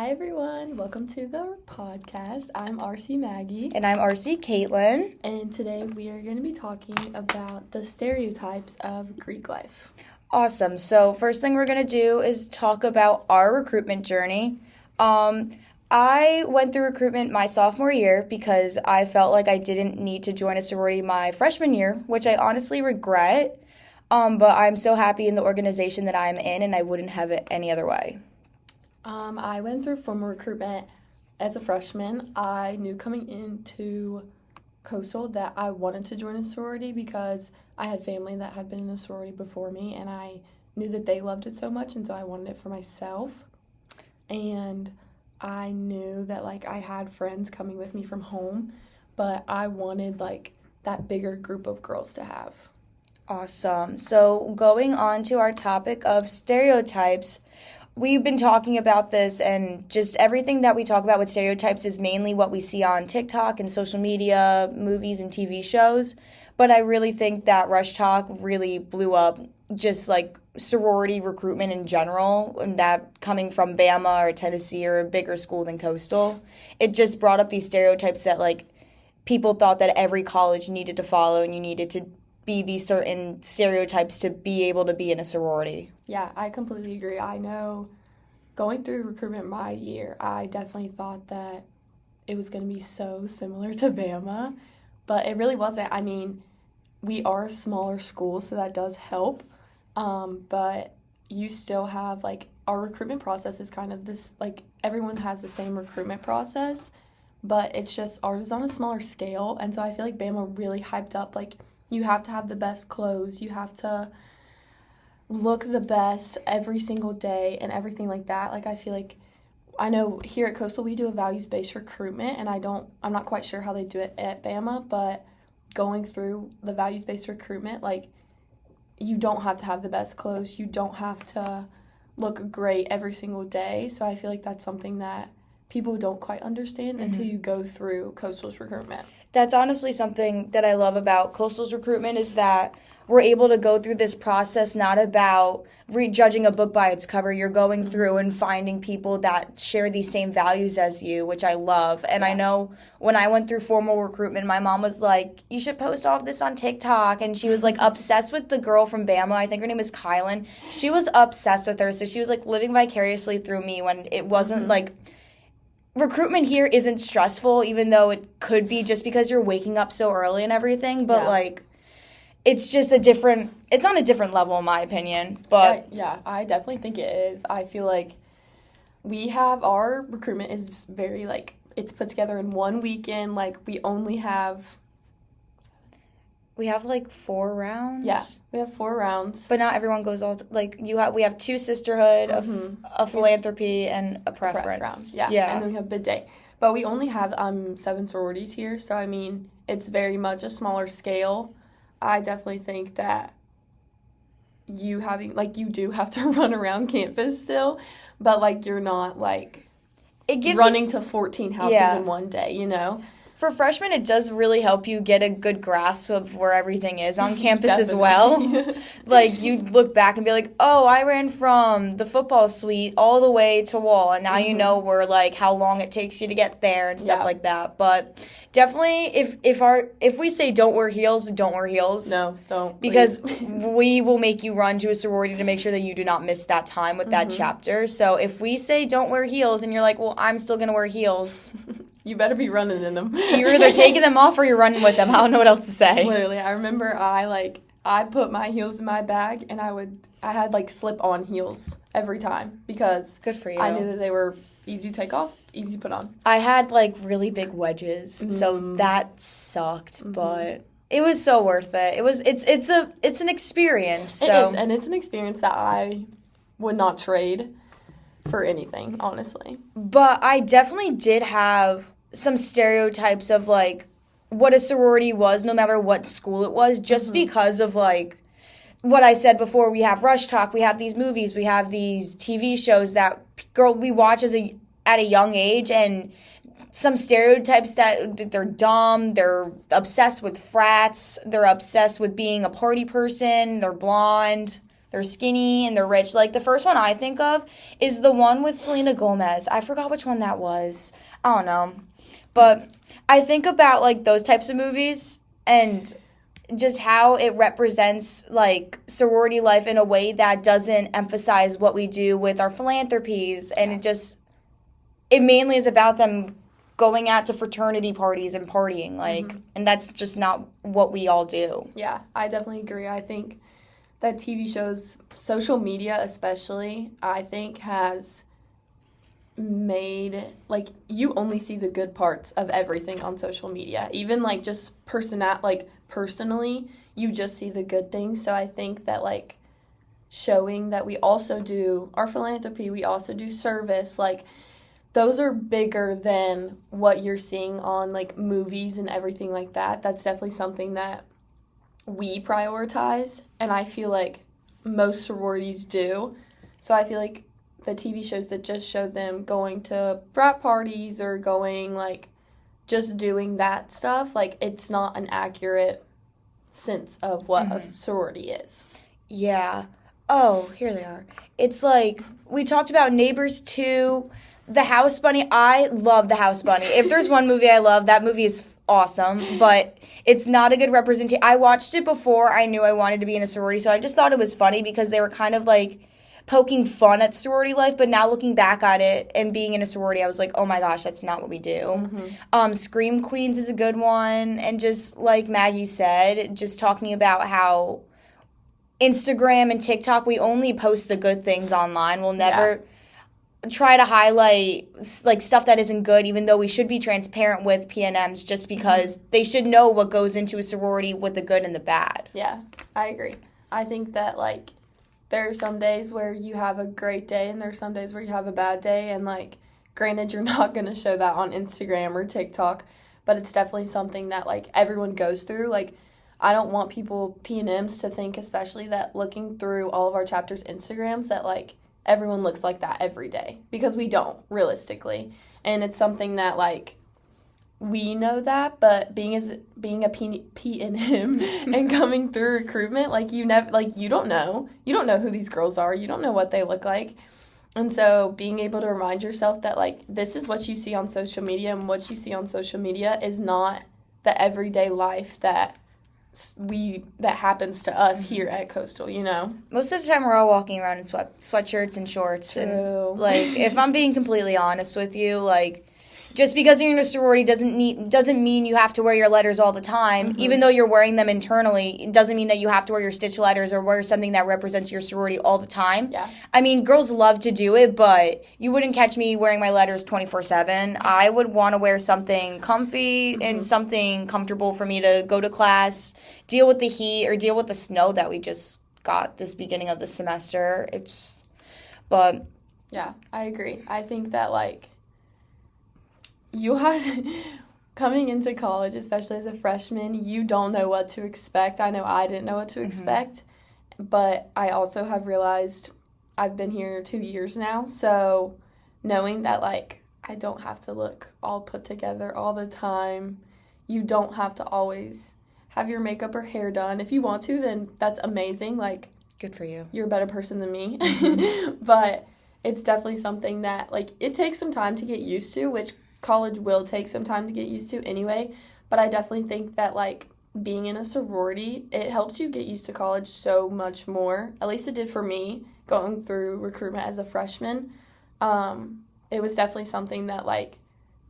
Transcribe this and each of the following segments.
Hi everyone, welcome to the podcast. I'm RC Maggie. And I'm RC Kaitlyn. And today we are going to be talking about the stereotypes of Greek life. Awesome. So first thing we're going to do is talk about our recruitment journey. I went through recruitment my sophomore year because I felt like I didn't need to join a sorority my freshman year, which I honestly regret. But I'm so happy in the organization that I'm in, and I wouldn't have it any other way. I went through formal recruitment as a freshman. I knew coming into Coastal that I wanted to join a sorority because I had family that had been in a sorority before me, and I knew that they loved it so much, and so I wanted it for myself. And I knew that, I had friends coming with me from home, but I wanted, that bigger group of girls to have. Awesome. So going on to our topic of stereotypes, we've been talking about this, and just everything that we talk about with stereotypes is mainly what we see on TikTok and social media, movies and TV shows. But I really think that Rush Talk really blew up just sorority recruitment in general, and that coming from Bama or Tennessee or a bigger school than Coastal. It just brought up these stereotypes that people thought that every college needed to follow, and you needed to be these certain stereotypes to be able to be in a sorority. Yeah, I completely agree. I know going through recruitment my year, I definitely thought that it was going to be so similar to Bama, but it really wasn't. I mean, we are a smaller school, so that does help, but you still have, our recruitment process is kind of this, everyone has the same recruitment process, but it's just ours is on a smaller scale, and so I feel like Bama really hyped up, you have to have the best clothes, you have to look the best every single day and everything like that. I feel like, I know here at Coastal we do a values-based recruitment, and I'm not quite sure how they do it at Bama, but going through the values-based recruitment, you don't have to have the best clothes, you don't have to look great every single day, so I feel like that's something that people don't quite understand until you go through Coastal's recruitment. That's honestly something that I love about Coastal's recruitment, is that we're able to go through this process not about judging a book by its cover. You're going through and finding people that share these same values as you, which I love. And I know when I went through formal recruitment, my mom was like, you should post all of this on TikTok. And she was obsessed with the girl from Bama. I think her name is Kaitlyn. She was obsessed with her. So she was living vicariously through me when it wasn't recruitment here isn't stressful, even though it could be just because you're waking up so early and everything. But it's just it's on a different level in my opinion. But yeah, I definitely think it is. I feel like we have our recruitment is very it's put together in one weekend. We only have 4 rounds. Yeah, we have 4 rounds. But not everyone goes all we have 2 sisterhood, a philanthropy, and a preference rounds. Yeah, and then we have bid day. But we only have 7 sororities here, so I mean it's very much a smaller scale. I definitely think that you having you do have to run around campus still, but you're not it gives running to 14 houses in one day, you know? For freshmen, it does really help you get a good grasp of where everything is on campus as well. You look back and be like, oh, I ran from the football suite all the way to Wall, and now you know where, how long it takes you to get there and stuff like that. But definitely, if we say don't wear heels, don't wear heels. No, don't. Because we will make you run to a sorority to make sure that you do not miss that time with that chapter. So if we say don't wear heels and you're like, well, I'm still going to wear heels. You better be running in them. You're either taking them off or you're running with them. I don't know what else to say. Literally, I remember I put my heels in my bag, and I had slip-on heels every time because good for you. I knew that they were easy to take off, easy to put on. I had really big wedges, so that sucked, but it was so worth it. It's an experience. So. It is, and it's an experience that I would not trade for anything, honestly. But I definitely did have some stereotypes of what a sorority was, no matter what school it was, just because of what I said before. We have Rush Talk, we have these movies, we have these TV shows that we watch at a young age, and some stereotypes that they're dumb, they're obsessed with frats, they're obsessed with being a party person, they're blonde. they're skinny and they're rich. Like, the first one I think of is the one with Selena Gomez. I forgot which one that was. I don't know. But I think about, like, those types of movies and just how it represents, like, sorority life in a way that doesn't emphasize what we do with our philanthropies. And it mainly is about them going out to fraternity parties and partying, like, and that's just not what we all do. Yeah, I definitely agree. I think that TV shows, social media especially, I think has made, like, you only see the good parts of everything on social media. Even, like, just personally, you just see the good things. So I think that, like, showing that we also do our philanthropy, we also do service, like, those are bigger than what you're seeing on, like, movies and everything like that. That's definitely something that we prioritize, and I feel like most sororities do. So I feel like the TV shows that just show them going to frat parties or going, like, just doing that stuff, like, it's not an accurate sense of what a sorority is. Yeah. Oh, here they are. It's like, we talked about Neighbors 2, The House Bunny. I love The House Bunny. If there's one movie I love, that movie is awesome, but it's not a good representation. I watched it before I knew I wanted to be in a sorority, so I just thought it was funny because they were kind of, like, poking fun at sorority life, but now looking back at it and being in a sorority, I was like, oh my gosh, that's not what we do. Scream Queens is a good one, and just like Maggie said, just talking about how Instagram and TikTok, we only post the good things online. We'll never try to highlight, like, stuff that isn't good, even though we should be transparent with PNMs just because they should know what goes into a sorority with the good and the bad. Yeah, I agree. I think that, like, there are some days where you have a great day and there are some days where you have a bad day, and, like, granted, you're not going to show that on Instagram or TikTok, but it's definitely something that, like, everyone goes through. Like, I don't want people, PNMs, to think, especially, that looking through all of our chapters' Instagrams, that, like, everyone looks like that every day, because we don't, realistically. And it's something that, like, we know that, but being a PNM and coming through recruitment, like, you don't know who these girls are, you don't know what they look like. And so being able to remind yourself that, like, this is what you see on social media, and what you see on social media is not the everyday life that happens to us here at Coastal, you know? Most of the time, we're all walking around in sweatshirts and shorts. True. And, like, if I'm being completely honest with you, like, just because you're in a sorority doesn't mean you have to wear your letters all the time. Even though you're wearing them internally, it doesn't mean that you have to wear your stitch letters or wear something that represents your sorority all the time. Yeah. I mean, girls love to do it, but you wouldn't catch me wearing my letters 24/7. I would want to wear something comfy and something comfortable for me to go to class, deal with the heat, or deal with the snow that we just got this beginning of the semester. Yeah, I agree. I think that, like, you have to, coming into college, especially as a freshman, you don't know what to expect. I know I didn't know what to expect, but I also have realized I've been here 2 years now, so knowing that, like, I don't have to look all put together all the time. You don't have to always have your makeup or hair done. If you want to, then that's amazing. Like, good for you. You're a better person than me. But it's definitely something that, like, it takes some time to get used to, which college will take some time to get used to anyway. But I definitely think that, like, being in a sorority, it helps you get used to college so much more. At least it did for me, going through recruitment as a freshman. It was definitely something that, like,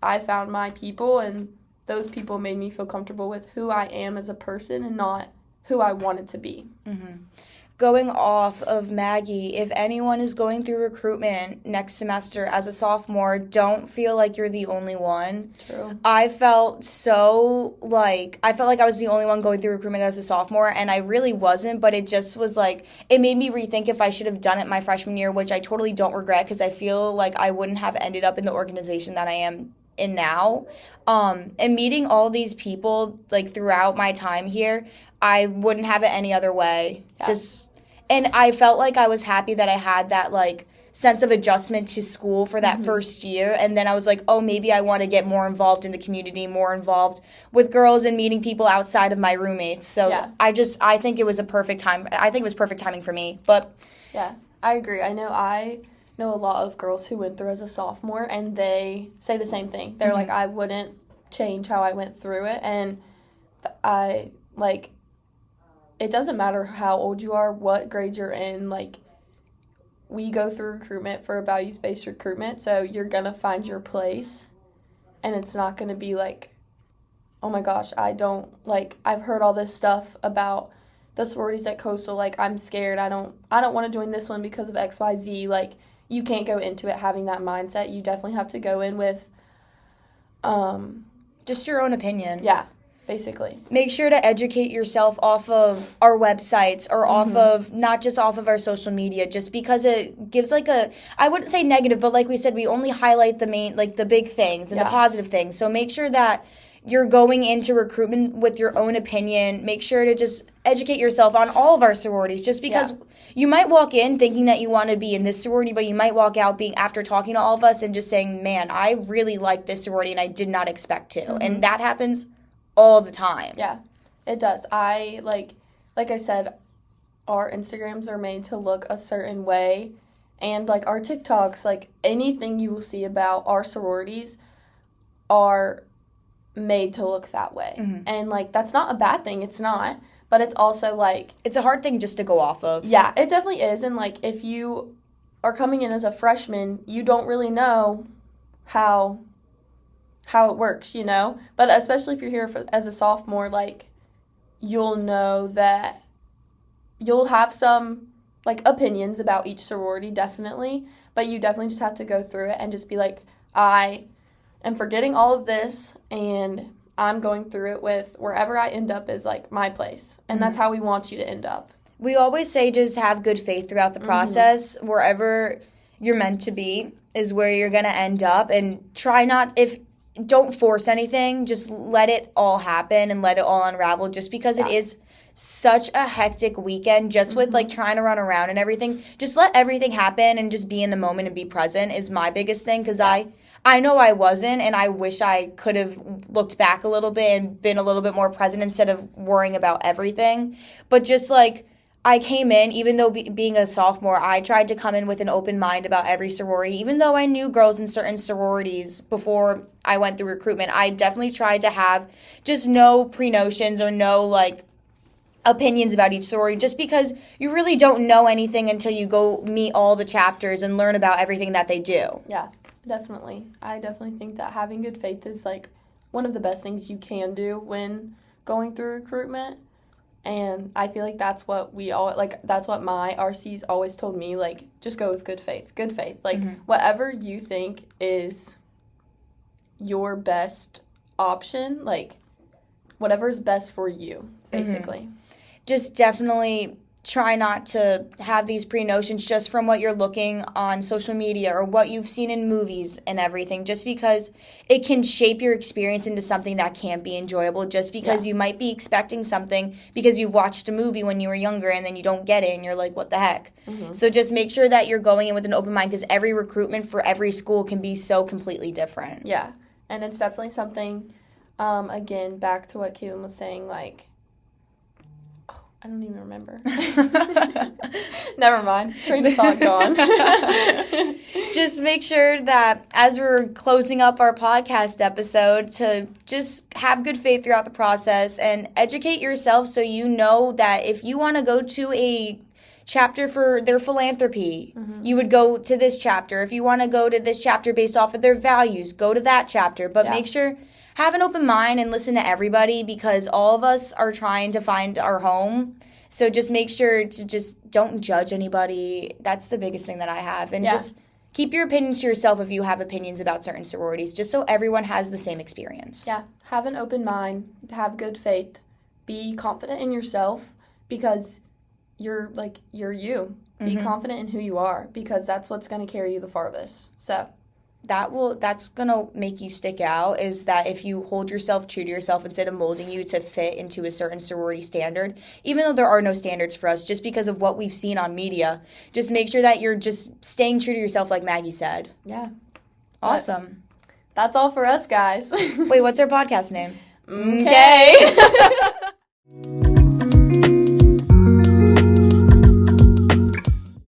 I found my people, and those people made me feel comfortable with who I am as a person and not who I wanted to be. Going off of Maggie, if anyone is going through recruitment next semester as a sophomore, don't feel like you're the only one. True. I felt like I was the only one going through recruitment as a sophomore, and I really wasn't, but it just was like, it made me rethink if I should have done it my freshman year, which I totally don't regret, because I feel like I wouldn't have ended up in the organization that I am in now. And meeting all these people, like, throughout my time here, I wouldn't have it any other way. Yeah. And I felt like I was happy that I had that, like, sense of adjustment to school for that first year. And then I was like, oh, maybe I want to get more involved in the community, more involved with girls and meeting people outside of my roommates. So I think it was a perfect time. I think it was perfect timing for me. But yeah, I agree. I know a lot of girls who went through as a sophomore, and they say the same thing. They're like, I wouldn't change how I went through it. And it doesn't matter how old you are, what grade you're in, we go through recruitment for a values-based recruitment, so you're going to find your place, and it's not going to be oh my gosh, I've heard all this stuff about the sororities at Coastal, I'm scared, I don't want to join this one because of XYZ, you can't go into it having that mindset. You definitely have to go in with, just your own opinion. Yeah. Basically. Make sure to educate yourself off of our websites or off of, not just off of our social media, just because it gives I wouldn't say negative, but like we said, we only highlight the main, the big things and the positive things. So make sure that you're going into recruitment with your own opinion. Make sure to just educate yourself on all of our sororities, just because you might walk in thinking that you want to be in this sorority, but you might walk out after talking to all of us and just saying, man, I really like this sorority and I did not expect to. And that happens all the time. Yeah, it does. Like I said, our Instagrams are made to look a certain way, and our TikToks, anything you will see about our sororities are made to look that way. And that's not a bad thing. It's not, but it's also it's a hard thing just to go off of. Yeah, it definitely is. And if you are coming in as a freshman, you don't really know how it works, but especially if you're here as a sophomore, you'll know that you'll have some opinions about each sorority, definitely, but you definitely just have to go through it and just be I am forgetting all of this and I'm going through it with wherever I end up is my place, and that's how we want you to end up. We always say just have good faith throughout the process. Wherever you're meant to be is where you're going to end up, and don't force anything. Just let it all happen and let it all unravel, just because it is such a hectic weekend just with trying to run around and everything. Just let everything happen and just be in the moment and be present is my biggest thing, because I know I wasn't, and I wish I could have looked back a little bit and been a little bit more present instead of worrying about everything. But just I came in, even though being a sophomore, I tried to come in with an open mind about every sorority. Even though I knew girls in certain sororities before I went through recruitment, I definitely tried to have just no pre-notions or no, opinions about each sorority, just because you really don't know anything until you go meet all the chapters and learn about everything that they do. Yeah, definitely. I definitely think that having good faith is, one of the best things you can do when going through recruitment. And I feel that's what we all, that's what my RCs always told me, just go with good faith. Good faith. Whatever you think is your best option, whatever is best for you, basically. Just definitely try not to have these pre-notions just from what you're looking on social media or what you've seen in movies and everything, just because it can shape your experience into something that can't be enjoyable, just because you might be expecting something because you've watched a movie when you were younger and then you don't get it and you're like, what the heck? So just make sure that you're going in with an open mind, because every recruitment for every school can be so completely different. Yeah, and it's definitely something, again, back to what Kaitlyn was saying, I don't even remember. Never mind. Train of thought gone. Just make sure that as we're closing up our podcast episode, to just have good faith throughout the process and educate yourself, so you know that if you want to go to a chapter for their philanthropy, you would go to this chapter. If you want to go to this chapter based off of their values, go to that chapter. But make sure, have an open mind and listen to everybody, because all of us are trying to find our home. So just make sure to just don't judge anybody. That's the biggest thing that I have. And just keep your opinions to yourself if you have opinions about certain sororities, just so everyone has the same experience. Yeah, have an open mind, have good faith, be confident in yourself, because you're you. Be confident in who you are, because that's what's going to carry you the farthest. So that's gonna make you stick out, is that if you hold yourself true to yourself instead of molding you to fit into a certain sorority standard, even though there are no standards for us, just because of what we've seen on media, just make sure that you're just staying true to yourself, like Maggie said. Yeah. Awesome. That's all for us, guys. Wait, what's our podcast name? Okay.